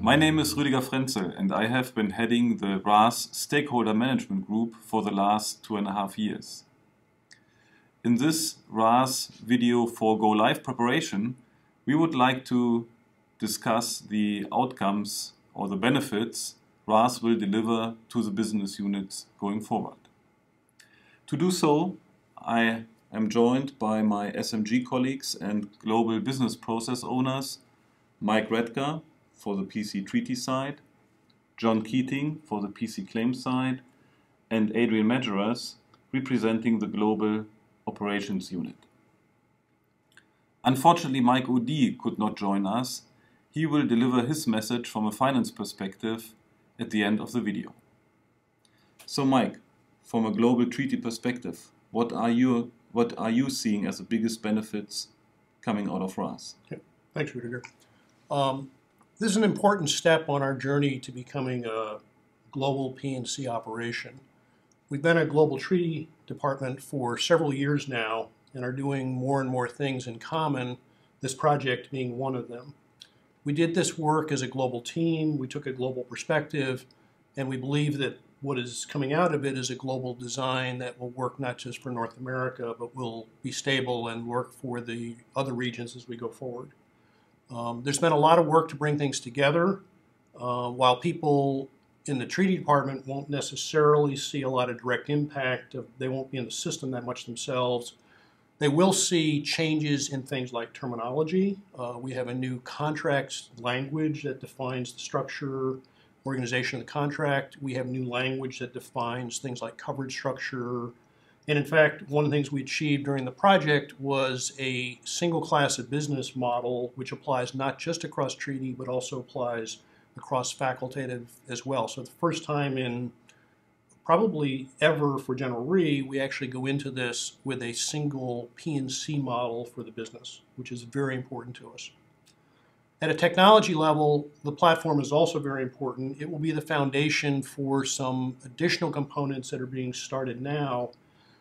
My name is Rüdiger Frenzel and I have been heading the RAS Stakeholder Management Group for the last 2.5 years. In this RAS video for Go Live preparation, we would like to discuss the outcomes or the benefits RAS will deliver to the business units going forward. To do so, I am joined by my SMG colleagues and global business process owners, Mike Redger for the PC treaty side, John Keating for the PC claim side, and Adrian Majoras representing the global operations unit. Unfortunately, Mike O'D could not join us. He will deliver his message from a finance perspective at the end of the video. So Mike, from a global treaty perspective, what are you seeing as the biggest benefits coming out of RAS? Okay. Thanks, Rüdiger. This is an important step on our journey to becoming a global P&C operation. We've been a global treaty department for several years now and are doing more and more things in common, this project being one of them. We did this work as a global team, we took a global perspective, and we believe that what is coming out of it is a global design that will work not just for North America, but will be stable and work for the other regions as we go forward. There's been a lot of work to bring things together. While people in the treaty department won't necessarily see a lot of direct impact, they won't be in the system that much themselves, they will see changes in things like terminology. We have a new contracts language that defines the structure, organization of the contract. We have new language that defines things like coverage structure. And in fact, one of the things we achieved during the project was a single class of business model, which applies not just across treaty, but also applies across facultative as well. So the first time in probably ever for General Re, we actually go into this with a single P&C model for the business, which is very important to us. At a technology level, the platform is also very important. It will be the foundation for some additional components that are being started now,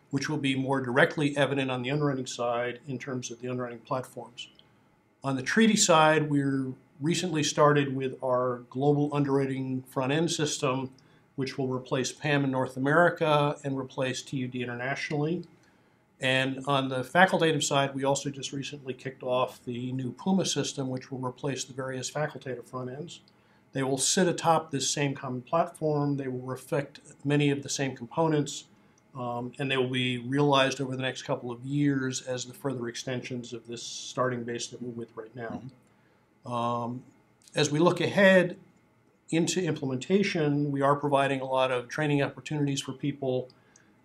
which will be more directly evident on the underwriting side in terms of the underwriting platforms. On the treaty side, we're recently started with our global underwriting front-end system, which will replace PAM in North America and replace TUD internationally. And on the facultative side, we also just recently kicked off the new PUMA system, which will replace the various facultative front ends. They will sit atop this same common platform. They will reflect many of the same components, and they will be realized over the next couple of years as the further extensions of this starting base that we're with right now. As we look ahead into implementation, we are providing a lot of training opportunities for people.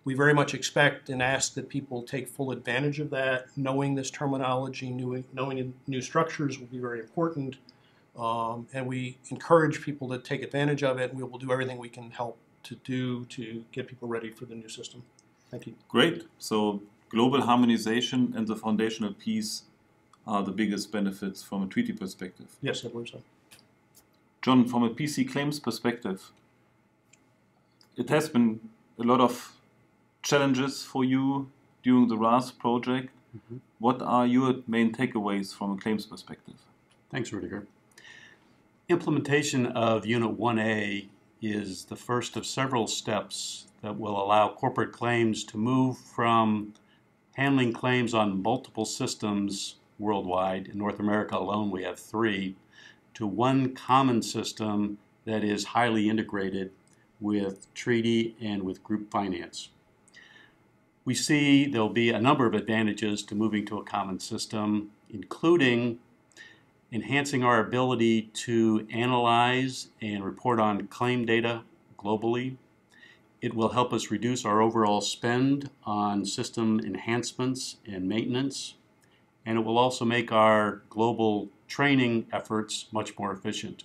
We very much expect and ask that people take full advantage of that. Knowing this terminology, knowing new structures will be very important. And we encourage people to take advantage of it, and we will do everything we can help to do to get people ready for the new system. Thank you. Great. So global harmonization and the foundational piece are the biggest benefits from a treaty perspective. Yes, I believe so. John, from a PC claims perspective, it has been a lot of challenges for you during the RAS project. What are your main takeaways from a claims perspective? Thanks, Rüdiger. Implementation of Unit 1A is the first of several steps that will allow corporate claims to move from handling claims on multiple systems worldwide. In North America alone, we have 3, to one common system that is highly integrated with treaty and with group finance. We see there'll be a number of advantages to moving to a common system, including enhancing our ability to analyze and report on claim data globally. It will help us reduce our overall spend on system enhancements and maintenance, and it will also make our global training efforts much more efficient.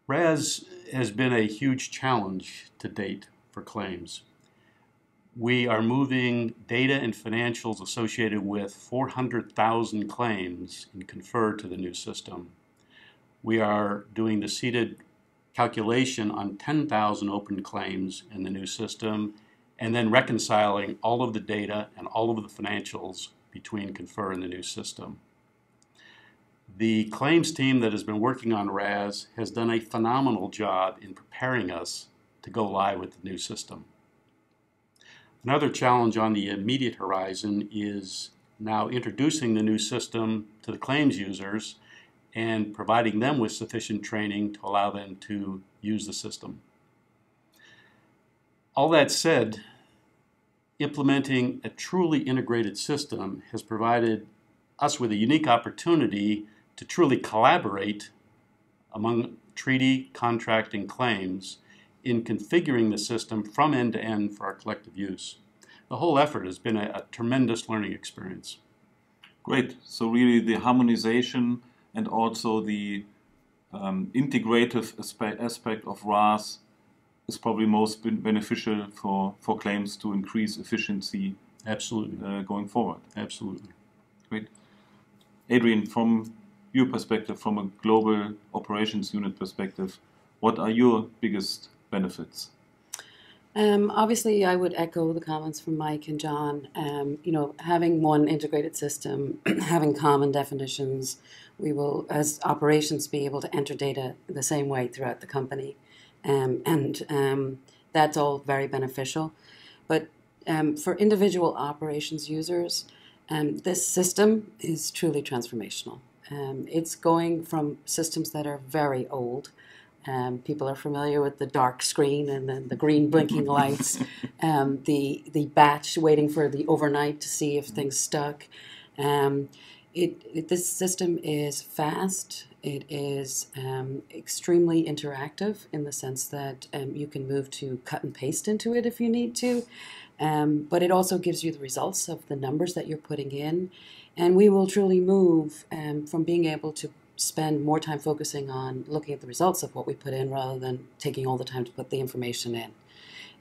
RAS has been a huge challenge to date for claims. We are moving data and financials associated with 400,000 claims and Confer to the new system. We are doing the seated calculation on 10,000 open claims in the new system, and then reconciling all of the data and all of the financials between Confer and the new system. The claims team that has been working on RAS has done a phenomenal job in preparing us to go live with the new system. Another challenge on the immediate horizon is now introducing the new system to the claims users and providing them with sufficient training to allow them to use the system. All that said, implementing a truly integrated system has provided us with a unique opportunity to truly collaborate among treaty, contract, and claims in configuring the system from end to end for our collective use. The whole effort has been a tremendous learning experience. Great. So really the harmonization and also the integrative aspect of RAS is probably most beneficial for claims to increase efficiency. Absolutely. Going forward. Absolutely. Great. Adrian, from your perspective, from a global operations unit perspective, what are your biggest benefits? Obviously, I would echo the comments from Mike and John. Having one integrated system, having common definitions, we will, as operations, be able to enter data the same way throughout the company. That's all very beneficial. But for individual operations users, this system is truly transformational. It's going from systems that are very old. People are familiar with the dark screen and then the green blinking lights, the batch waiting for the overnight to see if things stuck. This system is fast. It is extremely interactive in the sense that you can move to cut and paste into it if you need to. But it also gives you the results of the numbers that you're putting in. And we will truly move from being able to spend more time focusing on looking at the results of what we put in rather than taking all the time to put the information in.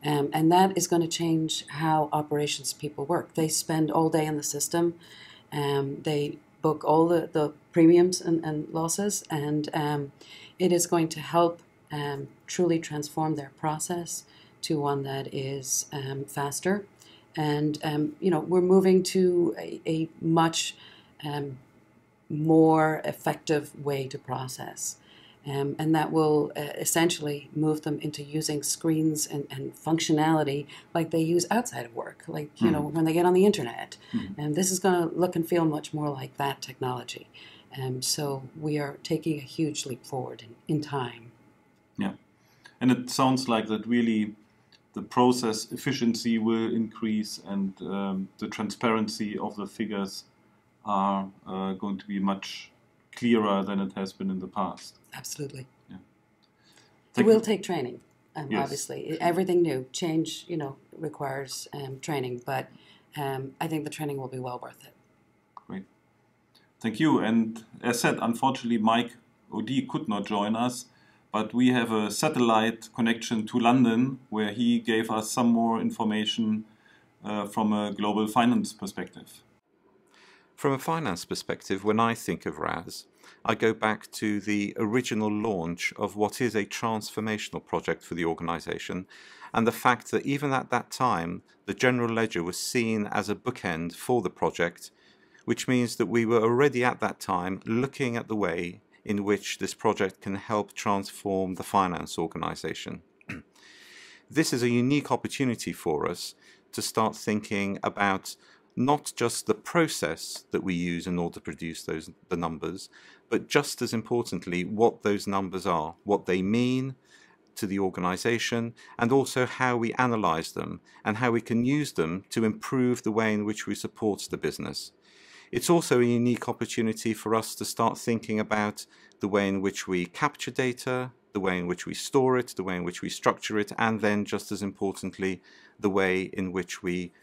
And that is going to change how operations people work. They spend all day in the system. They book all the premiums and losses, and it is going to help truly transform their process to one that is faster. And, we're moving to a much more effective way to process. And that will essentially move them into using screens and functionality like they use outside of work, like, when they get on the internet. And this is going to look and feel much more like that technology. So we are taking a huge leap forward in time. Yeah. And it sounds like that really the process efficiency will increase and the transparency of the figures are going to be much clearer than it has been in the past. Absolutely. Yeah. It will take training, Yes. obviously. Everything new, change, requires training, but I think the training will be well worth it. Great. Thank you. And as said, unfortunately, Mike O'D could not join us, but we have a satellite connection to London where he gave us some more information from a global finance perspective. From a finance perspective, when I think of RAS, I go back to the original launch of what is a transformational project for the organization, and the fact that even at that time, the general ledger was seen as a bookend for the project, which means that we were already at that time looking at the way in which this project can help transform the finance organization. This is a unique opportunity for us to start thinking about not just the process that we use in order to produce the numbers, but just as importantly, what those numbers are, what they mean to the organization, and also how we analyze them and how we can use them to improve the way in which we support the business. It's also a unique opportunity for us to start thinking about the way in which we capture data, the way in which we store it, the way in which we structure it, and then, just as importantly, the way in which we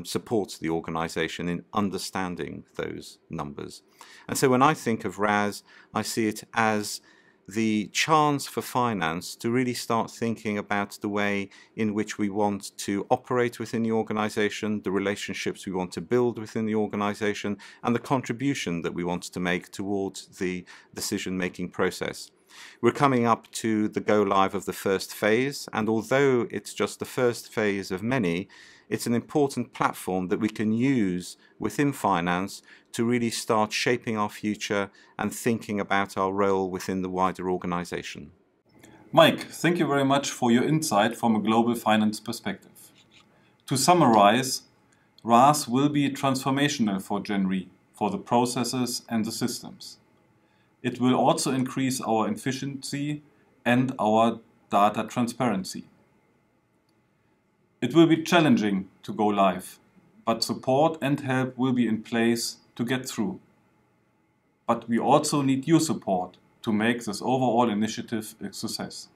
support the organization in understanding those numbers. And so when I think of RAS, I see it as the chance for finance to really start thinking about the way in which we want to operate within the organization, the relationships we want to build within the organization, and the contribution that we want to make towards the decision-making process. We're coming up to the go live of the first phase, and although it's just the first phase of many, it's an important platform that we can use within finance to really start shaping our future and thinking about our role within the wider organization. Mike, thank you very much for your insight from a global finance perspective. To summarize, RAS will be transformational for Gen Re, for the processes and the systems. It will also increase our efficiency and our data transparency. It will be challenging to go live, but support and help will be in place to get through. But we also need your support to make this overall initiative a success.